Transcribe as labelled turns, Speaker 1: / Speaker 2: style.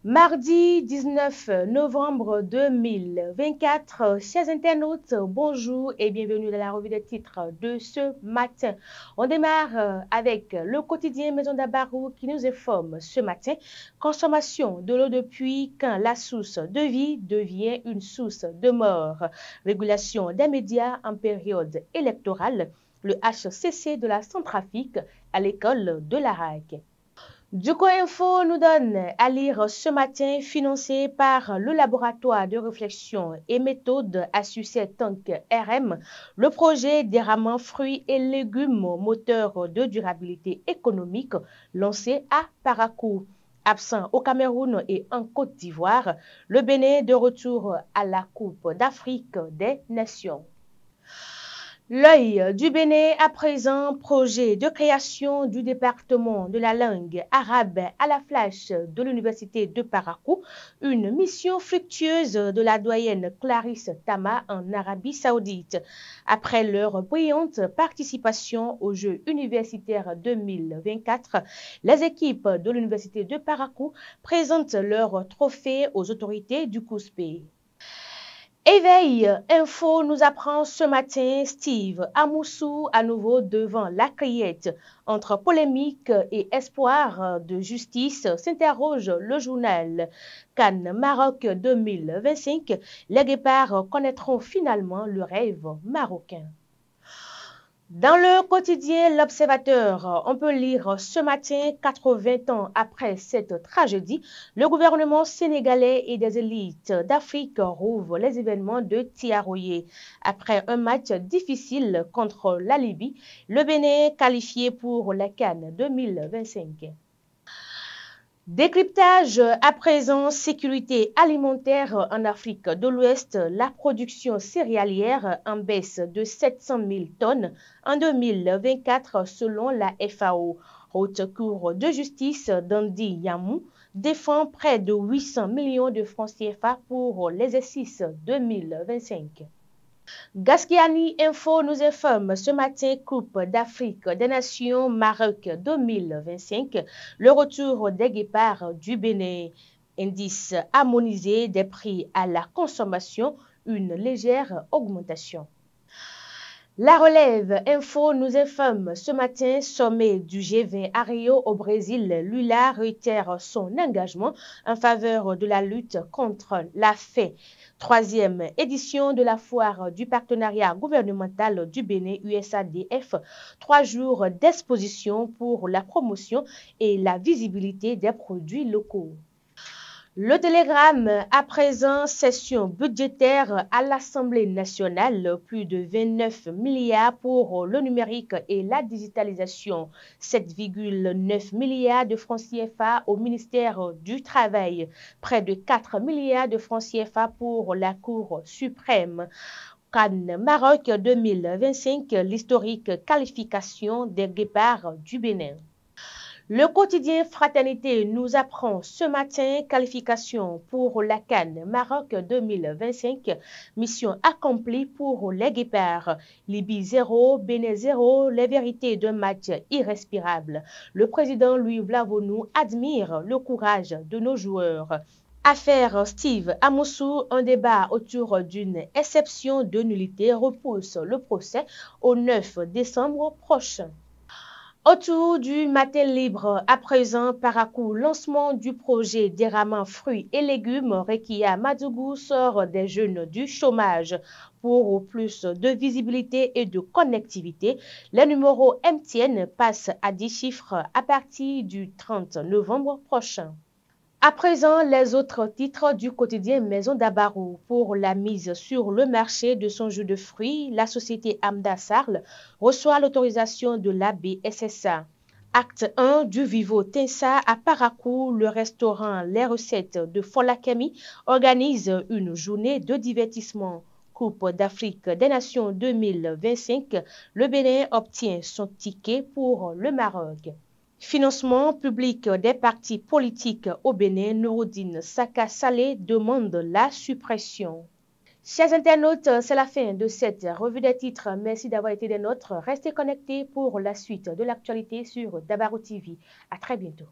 Speaker 1: Mardi 19 novembre 2024, chers internautes, bonjour et bienvenue dans la revue des titres de ce matin. On démarre avec le quotidien Maison d'Abarou qui nous informe ce matin. Consommation de l'eau de pluie quand la source de vie devient une source de mort. Régulation des médias en période électorale. Le HCC de la Centrafrique à l'école de l'Arac. Duco Info nous donne à lire ce matin, financé par le laboratoire de réflexion et méthode à succès Tank RM, le projet d'érament fruits et légumes moteur de durabilité économique lancé à Parakou. Absent au Cameroun et en Côte d'Ivoire, le Bénin de retour à la Coupe d'Afrique des Nations. L'œil du Bénin à présent, projet de création du département de la langue arabe à la flèche de l'université de Parakou, une mission fructueuse de la doyenne Clarisse Tama en Arabie Saoudite. Après leur brillante participation aux Jeux universitaires 2024, les équipes de l'université de Parakou présentent leur trophée aux autorités du COUSPE. Éveil Info nous apprend ce matin Steve Amoussou à nouveau devant la criette. Entre polémique et espoir de justice s'interroge le journal. Cannes Maroc 2025, les guépards connaîtront finalement le rêve marocain. Dans le quotidien L'Observateur, on peut lire ce matin, 80 ans après cette tragédie, le gouvernement sénégalais et des élites d'Afrique rouvrent les événements de Tiaroye. Après un match difficile contre la Libye, le Bénin qualifié pour la Cannes 2025. Décryptage à présent, sécurité alimentaire en Afrique de l'Ouest, la production céréalière en baisse de 700 000 tonnes en 2024 selon la FAO. Haute Cour de justice d'Andi Yamou défend près de 800 millions de francs CFA pour l'exercice 2025. Gaskiani Info nous informe ce matin Coupe d'Afrique des Nations Maroc 2025, le retour des guépards du Bénin. Indice harmonisé des prix à la consommation, une légère augmentation. La Relève Info nous informe ce matin, sommet du G20 à Rio au Brésil, Lula réitère son engagement en faveur de la lutte contre la faim. Troisième édition de la foire du partenariat gouvernemental du Bénin USADF, 3 jours d'exposition pour la promotion et la visibilité des produits locaux. Le Télégramme, à présent, session budgétaire à l'Assemblée nationale, plus de 29 milliards pour le numérique et la digitalisation, 7,9 milliards de francs CFA au ministère du Travail, près de 4 milliards de francs CFA pour la Cour suprême. Cannes Maroc 2025, l'historique qualification des guépards du Bénin. Le quotidien Fraternité nous apprend ce matin qualification pour la Cannes Maroc 2025, mission accomplie pour les guépards. Libye 0, Bénin 0, les vérités d'un match irrespirable. Le président Louis Vlavonou admire le courage de nos joueurs. Affaire Steve Amoussou, un débat autour d'une exception de nullité repousse le procès au 9 décembre prochain. Autour du matin libre, à présent, Parakou, lancement du projet d'érament fruits et légumes, Rekia Madougou sort des jeunes du chômage. Pour plus de visibilité et de connectivité, les numéros MTN passent à 10 chiffres à partir du 30 novembre prochain. À présent, les autres titres du quotidien Maison d'Abarou. Pour la mise sur le marché de son jus de fruits, la société Amda Sarl reçoit l'autorisation de la BSSA. Acte 1 du Vivo Tensa à Parakou, le restaurant Les Recettes de Folakemi organise une journée de divertissement. Coupe d'Afrique des Nations 2025, le Bénin obtient son ticket pour le Maroc. Financement public des partis politiques au Bénin, Nouroudine Saka Saleh demande la suppression. Chers internautes, c'est la fin de cette revue des titres. Merci d'avoir été des nôtres. Restez connectés pour la suite de l'actualité sur Dabarou TV. À très bientôt.